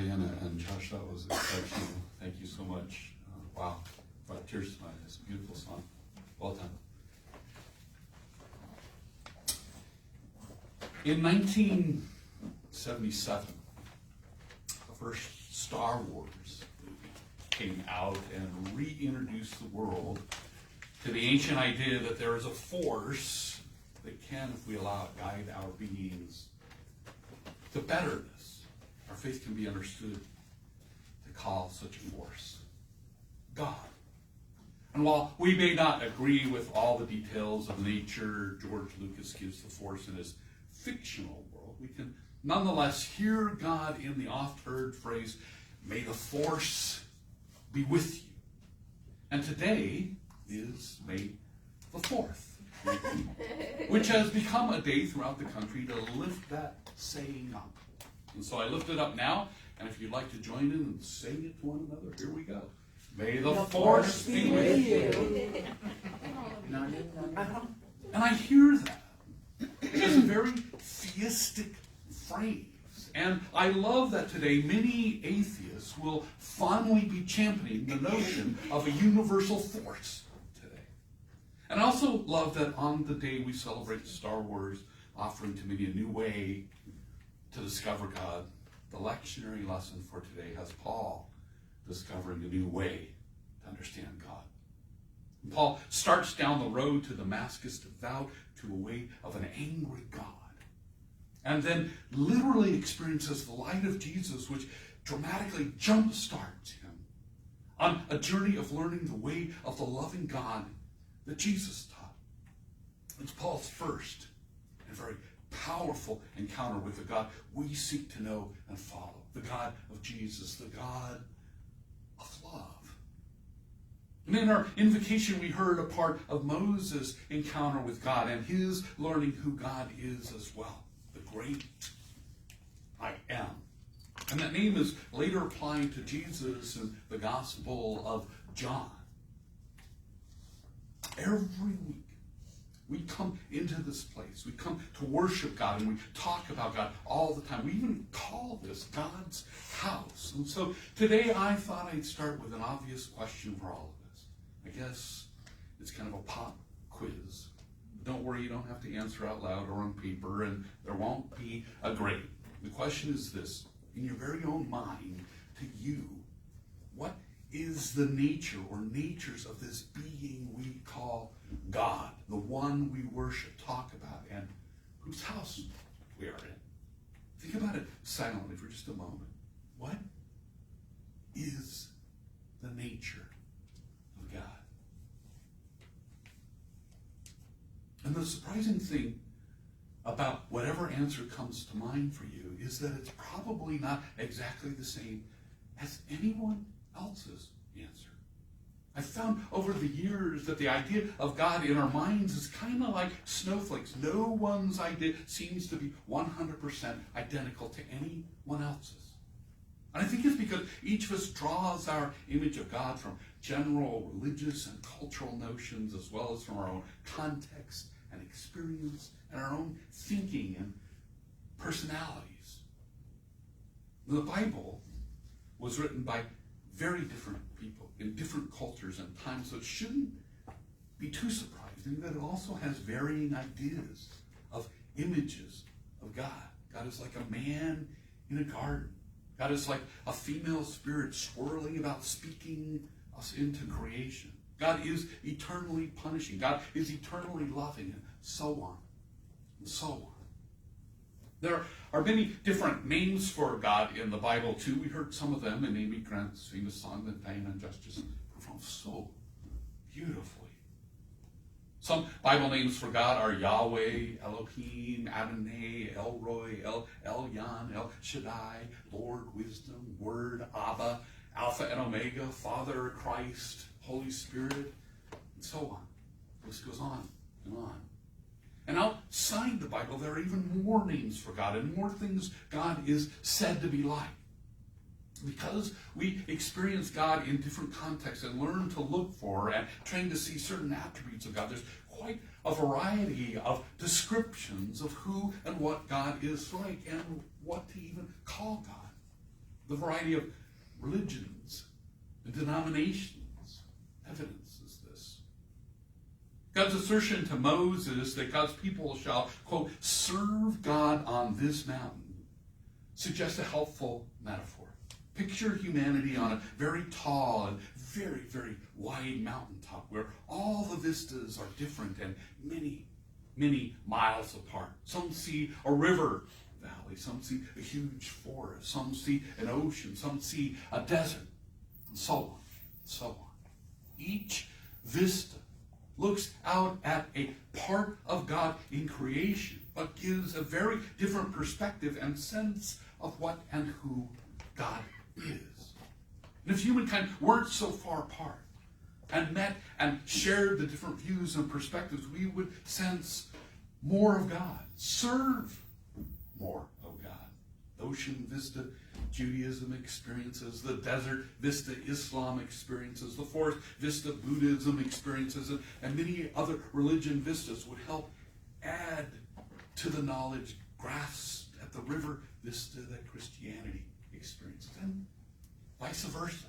Diana and Josh, that was exceptional. Thank you so much. Wow, brought tears to my eyes. Beautiful song. Well done. In 1977, the first Star Wars movie came out and reintroduced the world to the ancient idea that there is a force that can, if we allow it, guide our beings to betterness. Our faith can be understood to call such a force God. And while we may not agree with all the details of nature George Lucas gives the force in his fictional world, we can nonetheless hear God in the oft-heard phrase, "May the force be with you." And today is May the 4th, which has become a day throughout the country to lift that saying up. And so I lift it up now, and if you'd like to join in and sing it to one another, here we go. May the force be with you. And I hear that. It's a very theistic phrase. And I love that today many atheists will fondly be championing the notion of a universal force today. And I also love that on the day we celebrate Star Wars, offering to many a new way to discover God, the lectionary lesson for today has Paul discovering a new way to understand God. And Paul starts down the road to Damascus devout to a way of an angry God. And then literally experiences the light of Jesus, which dramatically jump-starts him on a journey of learning the way of the loving God that Jesus taught. It's Paul's first and very powerful encounter with the God we seek to know and follow, the God of Jesus, the God of love. And in our invocation, we heard a part of Moses' encounter with God and his learning who God is as well, the great I am. And that name is later applied to Jesus in the Gospel of John. Every week, we come into this place. We come to worship God, and we talk about God all the time. We even call this God's house. And so today I thought I'd start with an obvious question for all of us. I guess it's kind of a pop quiz. Don't worry, you don't have to answer out loud or on paper, and there won't be a grade. The question is this: in your very own mind, to you, what is the nature or natures of this being we call God, the one we worship, talk about, and whose house we are in? Think about it silently for just a moment. What is the nature of God? And the surprising thing about whatever answer comes to mind for you is that it's probably not exactly the same as anyone else's answer. I've found over the years that the idea of God in our minds is kind of like snowflakes. No one's idea seems to be 100% identical to anyone else's. And I think it's because each of us draws our image of God from general religious and cultural notions, as well as from our own context and experience and our own thinking and personalities. The Bible was written by very different people in different cultures and times, so it shouldn't be too surprising that it also has varying ideas of images of God. God is like a man in a garden. God is like a female spirit swirling about, speaking us into creation. God is eternally punishing. God is eternally loving, and so on and so on. There are many different names for God in the Bible, too. We heard some of them in Amy Grant's famous song that Diana and Justice performed so beautifully. Some Bible names for God are Yahweh, Elohim, Adonai, El Roy, El Elyon, El Shaddai, Lord, Wisdom, Word, Abba, Alpha and Omega, Father, Christ, Holy Spirit, and so on. The list goes on and on. And outside the Bible, there are even more names for God and more things God is said to be like. Because we experience God in different contexts and learn to look for and train to see certain attributes of God, there's quite a variety of descriptions of who and what God is like and what to even call God. the variety of religions and denominations evidences this. God's assertion to Moses that God's people shall, quote, serve God on this mountain suggests a helpful metaphor. Picture humanity on a very tall and very, very wide mountaintop where all the vistas are different and many, many miles apart. Some see a river valley, some see a huge forest, some see an ocean, some see a desert, and so on, and so on. Each vista looks out at a part of God in creation, but gives a very different perspective and sense of what and who God is. And if humankind weren't so far apart and met and shared the different views and perspectives, we would sense more of God, serve more of God. The ocean vista Judaism experiences, the desert vista Islam experiences, the forest vista Buddhism experiences, and many other religion vistas would help add to the knowledge grasped at the river vista that Christianity experiences, and vice versa.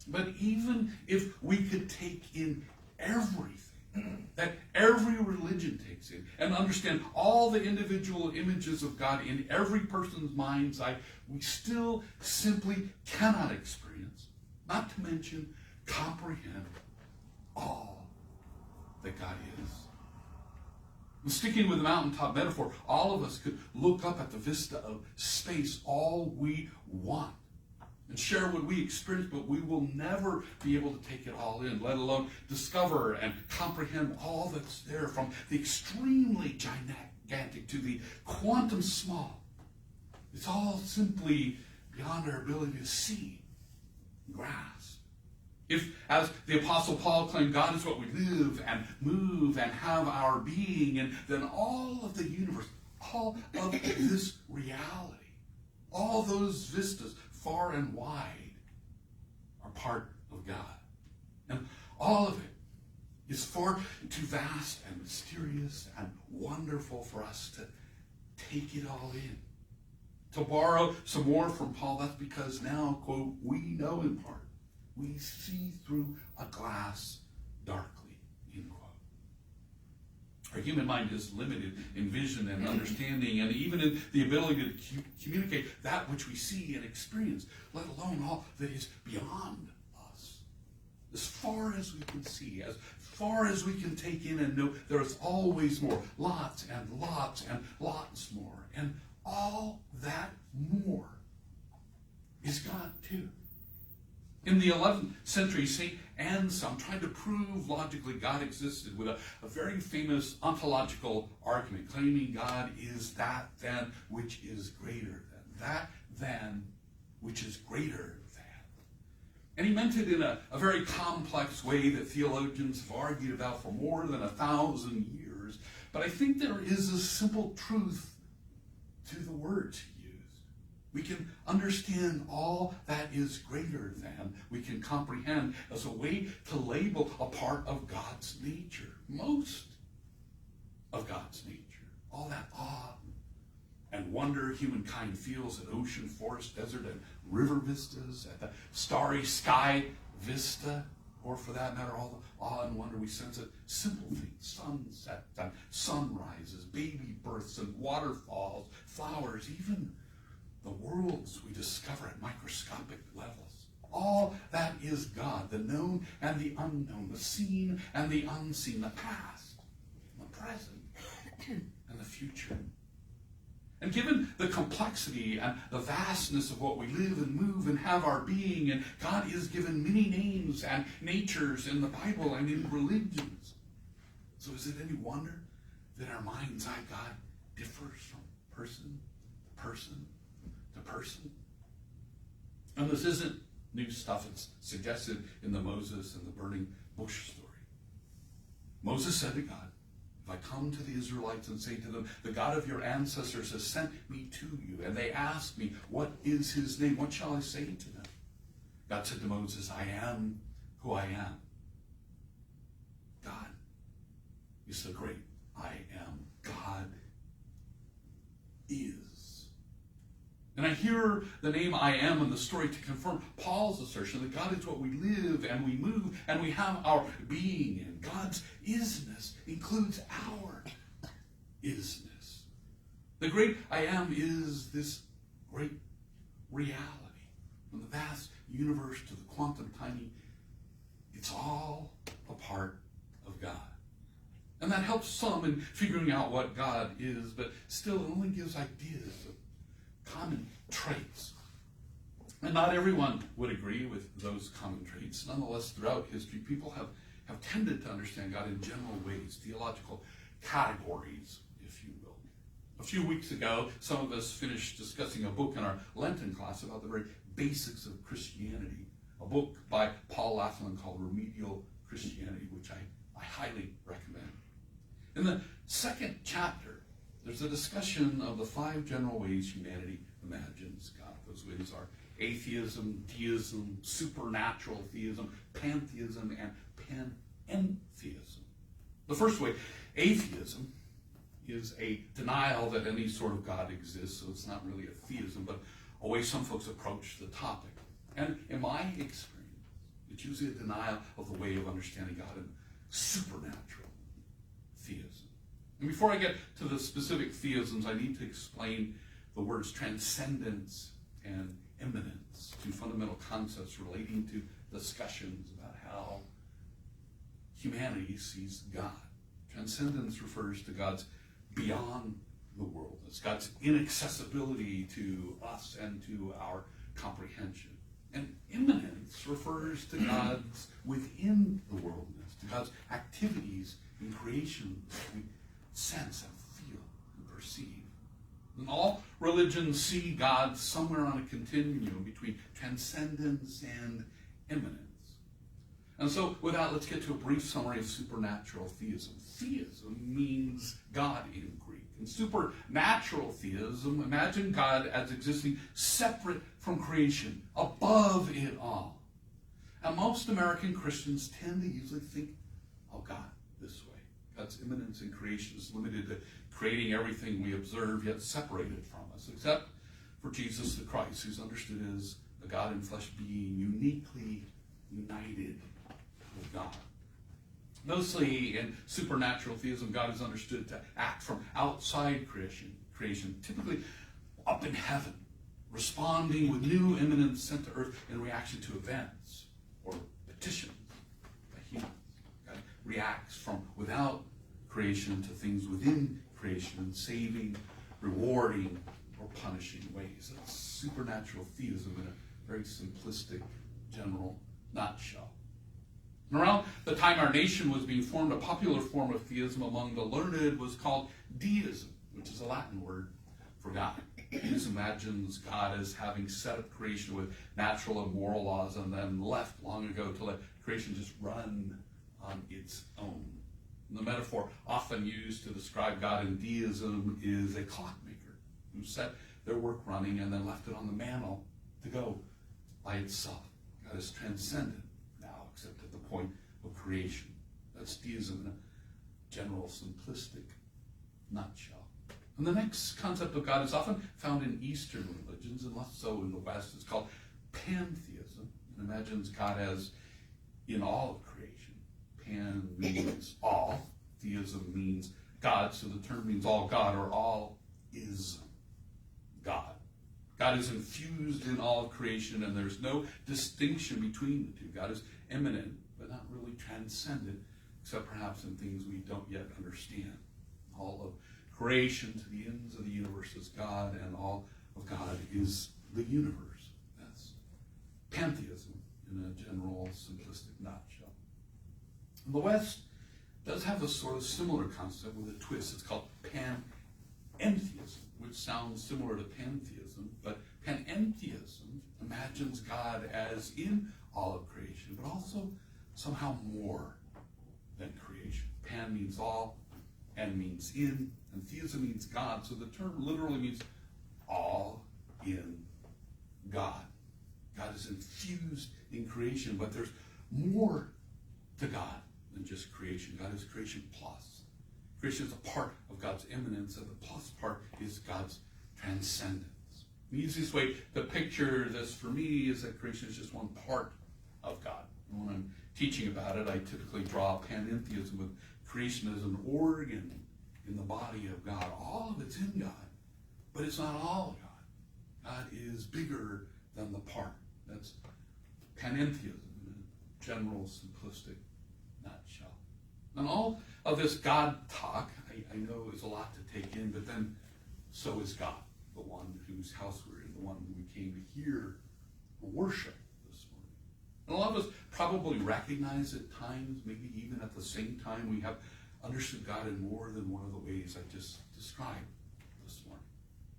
But even if we could take in everything that every religion takes in and understand all the individual images of God in every person's mind's eye, we still simply cannot experience, not to mention comprehend, all that God is. And sticking with the mountaintop metaphor, all of us could look up at the vista of space all we want and share what we experience, but we will never be able to take it all in, let alone discover and comprehend all that's there, from the extremely gigantic to the quantum small. It's all simply beyond our ability to see and grasp. If, as the Apostle Paul claimed, God is what we live and move and have our being in, then all of the universe, all of this reality, all those vistas, far and wide, are part of God. And all of it is far too vast and mysterious and wonderful for us to take it all in. To borrow some more from Paul, that's because now, quote, we know in part. We see through a glass darkly, end quote. Our human mind is limited in vision and understanding, and even in the ability to communicate that which we see and experience, let alone all that is beyond us. As far as we can see, as far as we can take in and know, there is always more, lots and lots and lots more. And all that more is God too. In the 11th century, St. Anselm tried to prove logically God existed with a very famous ontological argument, claiming God is that then which is greater than, that then which is greater than. And he meant it in a very complex way that theologians have argued about for more than 1,000 years. But I think there is a simple truth to the words he used. We can understand all that is greater than, we can comprehend as a way to label a part of God's nature, most of God's nature. All that awe and wonder humankind feels at ocean, forest, desert, and river vistas, at the starry sky vista, or for that matter, all the awe and wonder we sense at simple things, sunsets and sunrises, baby births and waterfalls, flowers, even the worlds we discover at microscopic levels. All that is God, the known and the unknown, the seen and the unseen, the past, the present, and the future. And given the complexity and the vastness of what we live and move and have our being, and God is given many names and natures in the Bible and in religions. So is it any wonder that our mind's eye God differs from person to person to person? And this isn't new stuff. It's suggested in the Moses and the burning bush story. Moses said to God, if I come to the Israelites and say to them, the God of your ancestors has sent me to you, and they ask me, what is his name? What shall I say to them? God said to Moses, I am who I am. God is the great I am. God is. And I hear the name I am in the story to confirm Paul's assertion that God is what we live and we move and we have our being in. God's isness includes our isness. The great I am is this great reality. From the vast universe to the quantum tiny, it's all a part of God. And that helps some in figuring out what God is, but still it only gives ideas of common traits. And not everyone would agree with those common traits. Nonetheless, throughout history, people have tended to understand God in general ways, theological categories, if you will. A few weeks ago, some of us finished discussing a book in our Lenten class about the very basics of Christianity, a book by Paul Latham called Remedial Christianity, which I highly recommend. In the second chapter, there's a discussion of the 5 general ways humanity imagines God. Those ways are atheism, deism, supernatural theism, pantheism, and panentheism. The first way, atheism, is a denial that any sort of God exists, so it's not really a theism, but a way some folks approach the topic. And in my experience, it's usually a denial of the way of understanding God in supernatural theism. And before I get to the specific theisms, I need to explain the words transcendence and immanence, 2 fundamental concepts relating to discussions about how humanity sees God. Transcendence refers to God's beyond the world. It's God's inaccessibility to us and to our comprehension. And immanence refers to God's within the worldness, to God's activities in creation that we sense and feel and perceive. And all religions see God somewhere on a continuum between transcendence and immanence. And so with that, let's get to a brief summary of supernatural theism. Theism means God in Greek. In supernatural theism, imagine God as existing separate from creation, above it all. And most American Christians tend to usually think of God this way. God's immanence in creation is limited to creating everything we observe, yet separated from us, except for Jesus the Christ, who's understood as a God in flesh being uniquely united with God. Mostly in supernatural theism, God is understood to act from outside creation, typically up in heaven, responding with new immanence sent to earth in reaction to events or petitions by humans. God reacts from without creation to things within creation, saving, rewarding, or punishing ways. That's supernatural theism in a very simplistic, general nutshell. And around the time our nation was being formed, a popular form of theism among the learned was called Deism, which is a Latin word for God. Deism imagines God as having set up creation with natural and moral laws and then left long ago to let creation just run on its own. And the metaphor often used to describe God in Deism is a clockmaker who set their work running and then left it on the mantle to go by itself. God is transcendent now, except at the point of creation. That's Deism in a general, simplistic nutshell. And the next concept of God is often found in Eastern religions, and less so in the West. It's called pantheism. It imagines God as in all of creation. Pan means all. Theism means God, so the term means all God, or all is God. God is infused in all of creation, and there's no distinction between the two. God is immanent, but not really transcendent, except perhaps in things we don't yet understand. All of creation to the ends of the universe is God, and all of God is the universe. That's pantheism in a general, simplistic nutshell. And the West does have a sort of similar concept with a twist. It's called panentheism, which sounds similar to pantheism, but panentheism imagines God as in all of creation, but also somehow more than creation. Pan means all, en means in, and theism means God, so the term literally means all in God. God is infused in creation, but there's more to God than just creation. God is creation plus. Creation is a part of God's immanence, and the plus part is God's transcendence. The easiest way to picture this for me is that creation is just one part of God. And when I'm teaching about it, I typically draw panentheism with creation as an organ in the body of God. All of it's in God, but it's not all God. God is bigger than the part. That's panentheism in a general, simplistic nutshell. And all of this God talk, I know is a lot to take in, but then so is God, the one whose house we're in, the one who we came to hear worship this morning. And a lot of us probably recognize at times, maybe even at the same time, we have understood God in more than one of the ways I just described this morning.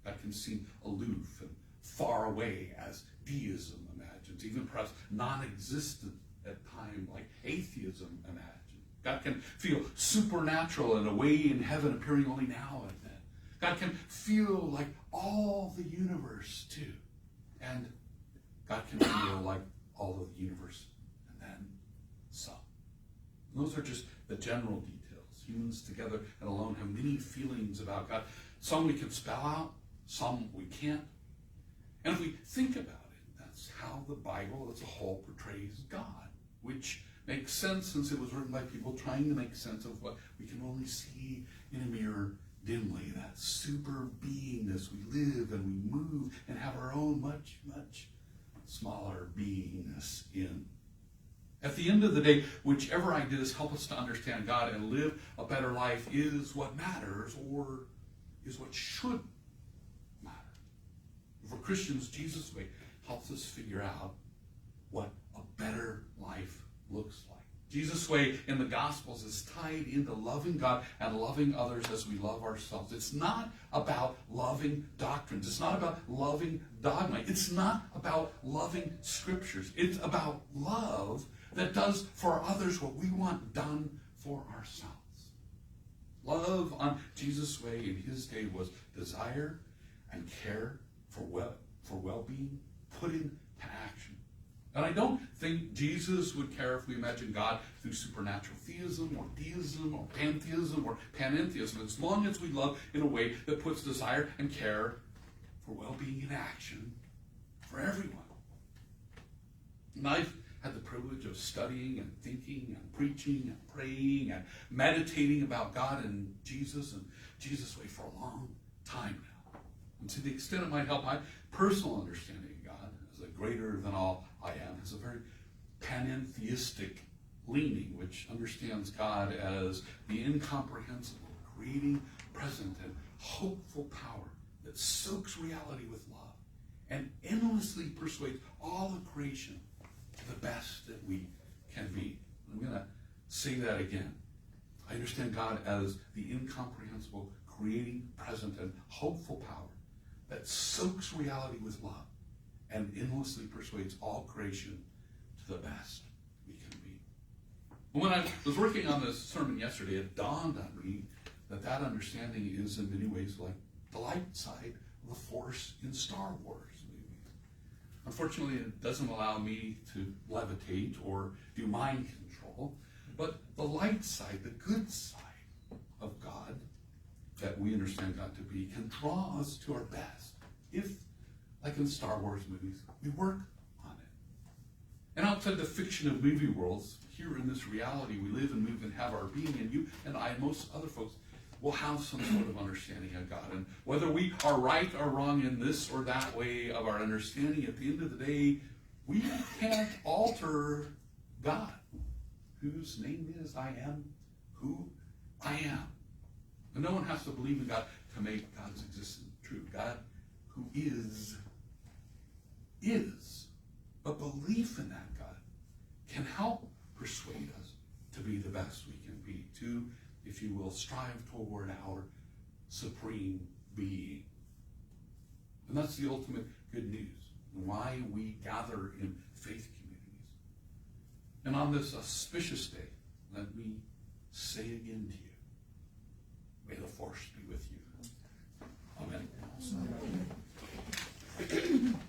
God can seem aloof and far away, as Deism imagines, even perhaps non-existent at times, like Atheism imagines. God can feel supernatural and away in heaven, appearing only now and then. God can feel like all the universe too. And God can feel like all of the universe and then some. And those are just the general details. Humans together and alone have many feelings about God. Some we can spell out, some we can't. And if we think about it, that's how the Bible as a whole portrays God, which makes sense since it was written by people trying to make sense of what we can only see in a mirror dimly, that super beingness we live and we move and have our own much, much smaller beingness in. At the end of the day, whichever ideas help us to understand God and live a better life is what matters, or is what should matter. For Christians, Jesus' way helps us figure out what a better life looks like. Jesus' way in the Gospels is tied into loving God and loving others as we love ourselves. It's not about loving doctrines. It's not about loving dogma. It's not about loving scriptures. It's about love that does for others what we want done for ourselves. Love on Jesus' way in his day was desire and care for well-being put into action. And I don't think Jesus would care if we imagine God through supernatural theism or deism or pantheism or panentheism, as long as we love in a way that puts desire and care for well-being in action for everyone. And I've had the privilege of studying and thinking and preaching and praying and meditating about God and Jesus way for a long time now. And to the extent it might help my personal understanding of God as a greater than all I am, has a very panentheistic leaning, which understands God as the incomprehensible, creating, present, and hopeful power that soaks reality with love and endlessly persuades all of creation to the best that we can be. I'm going to say that again. I understand God as the incomprehensible, creating, present, and hopeful power that soaks reality with love and endlessly persuades all creation to the best we can be. When I was working on this sermon yesterday, it dawned on me that that understanding is in many ways like the light side of the Force in Star Wars movies. Unfortunately, it doesn't allow me to levitate or do mind control, but the light side, the good side of God that we understand God to be, can draw us to our best if, like in Star Wars movies, we work on it. And outside the fiction of movie worlds, here in this reality we live and move and have our being, and you and I and most other folks will have some sort of understanding of God. And whether we are right or wrong in this or that way of our understanding, at the end of the day, we can't alter God, whose name is I am who I am. And no one has to believe in God to make God's existence true. God who is. But belief in that God can help persuade us to be the best we can be, to, if you will, strive toward our supreme being. And that's the ultimate good news, and why we gather in faith communities. And on this auspicious day, let me say again to you, may the Force be with you. Amen.